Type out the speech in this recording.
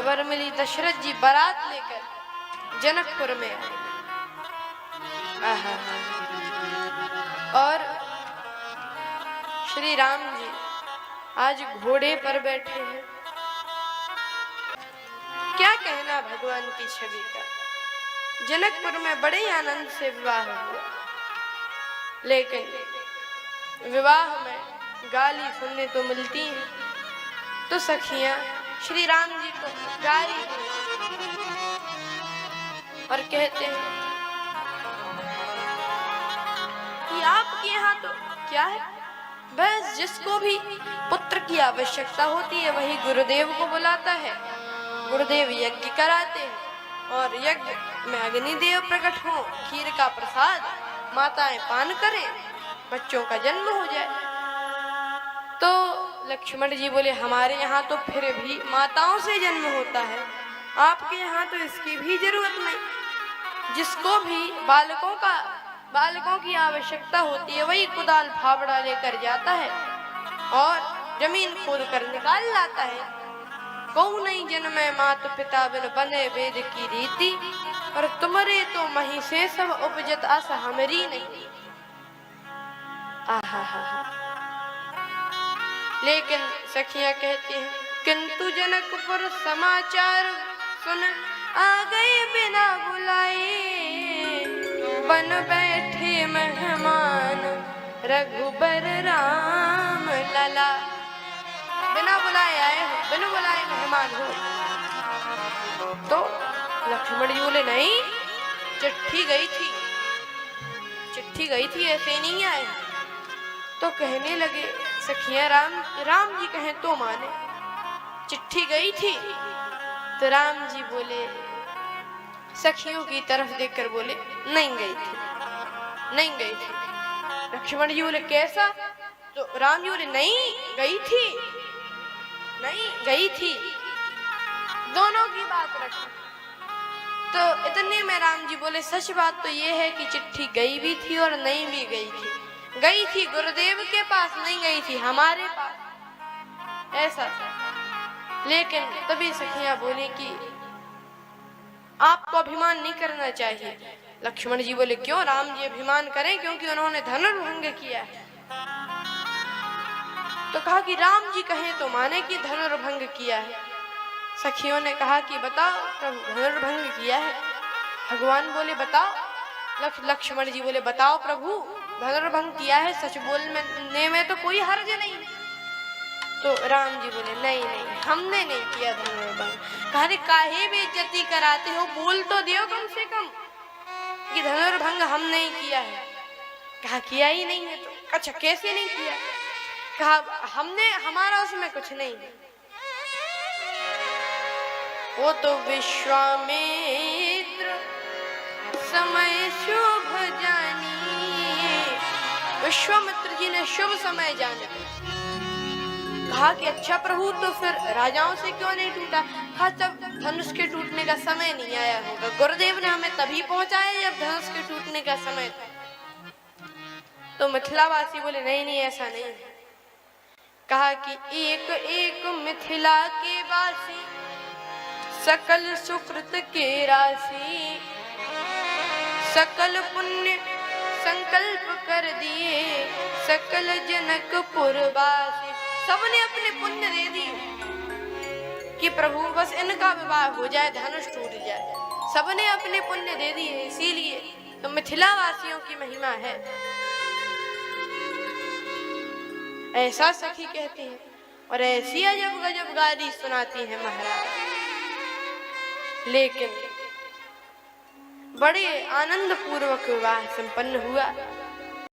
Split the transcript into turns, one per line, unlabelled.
खबर मिली दशरथ जी बारात लेकर जनकपुर में आए। और श्री राम जी आज घोड़े पर बैठे हैं। क्या कहना भगवान की छवि का। जनकपुर में बड़े आनंद से विवाह हुआ, लेकिन विवाह में गाली सुनने तो मिलती है। तो सखियां श्री राम जी को गाली और कहते हैं कि आपके यहाँ तो क्या है, बस जिसको भी पुत्र की आवश्यकता होती है वही गुरुदेव को बुलाता है। गुरुदेव यज्ञ कराते हैं और यज्ञ में अग्निदेव प्रकट हो, खीर का प्रसाद माताएं पान करें, बच्चों का जन्म हो जाए। तो लक्ष्मण जी बोले हमारे यहाँ तो फिर भी माताओं से जन्म होता है, आपके यहाँ तो इसकी भी जरूरत नहीं। जिसको भी बालकों की आवश्यकता होती है वही कुदाल फावड़ा लेकर जाता है और जमीन खोद कर निकाल लाता है। कौ नहीं जन्मे मात पिता बिन बने वेद की रीति, और तुम्हारे तो मही से सब उपजत आस हमारी नहीं। आहा। लेकिन सखियां कहती हैं किंतु जनकपुर समाचार सुन आ गए बिना बुलाए, बन बैठे मेहमान रघुबर राम लला। बिना बुलाए आए हो, बिना बुलाए मेहमान हो। तो लक्ष्मण जी बोले नहीं, चिट्ठी गई थी ऐसे नहीं आए। तो कहने लगे सखियां राम जी कहें तो माने, चिट्ठी गई थी। तो राम जी बोले सखियों की तरफ देखकर बोले नहीं गई थी। लक्ष्मण जी बोले कैसा? तो राम जी बोले नहीं गई थी। दोनों की बात रखा। तो इतने में राम जी बोले सच बात तो ये है कि चिट्ठी गई भी थी और नहीं भी गई थी गुरुदेव के पास, नहीं गई थी हमारे पास, ऐसा था। लेकिन तभी सखियां बोली कि आपको अभिमान नहीं करना चाहिए। लक्ष्मण जी बोले क्यों? राम जी अभिमान करें क्योंकि उन्होंने धनुर्भंग किया है। तो कहा कि राम जी कहें तो माने कि धनुर्भंग किया है। सखियों ने कहा कि बताओ प्रभु धनुर्भंग किया है। भगवान बोले बताओ। लक्ष्मण जी बोले बताओ प्रभु धनुर्भंग किया है, सच बोलने में तो कोई हर्ज नहीं। तो राम जी बोले नहीं हमने नहीं किया धनुर्भंग। कहा काहे बेइज्जती कराते हो, बोल तो दियो कम से कम कि धनुर्भंग हम नहीं किया है। कहा किया ही नहीं है। तो अच्छा कैसे नहीं किया? कहा हमारा उसमें कुछ नहीं है। वो तो विश्वामित्र समय शुभ जानिए, विश्वामित्र जी ने शुभ समय जाने। कहा कि अच्छा प्रभु तो फिर राजाओं से क्यों नहीं टूटा? कहा तब धनुष के टूटने का समय नहीं आया होगा, गुरुदेव ने हमें तभी पहुंचाया जब धनुष के टूटने का समय था। तो मिथिलावासी बोले नहीं ऐसा नहीं है। कहा कि एक एक मिथिला के वासी सकल सुकृत के राशि, सकल पुण्य संकल्प कर दिए सकल जनकपुर वासी। सबने अपने पुण्य दे दिए कि प्रभु बस इनका विवाह हो जाए, धनुष टूट जाए। सबने अपने पुण्य दे दिए, इसीलिए तो मिथिला वासियों की महिमा है। ऐसा सखी कहती है और ऐसी अजब गजब गाली सुनाती है महाराज। लेकिन बड़े आनंद पूर्वक विवाह संपन्न हुआ।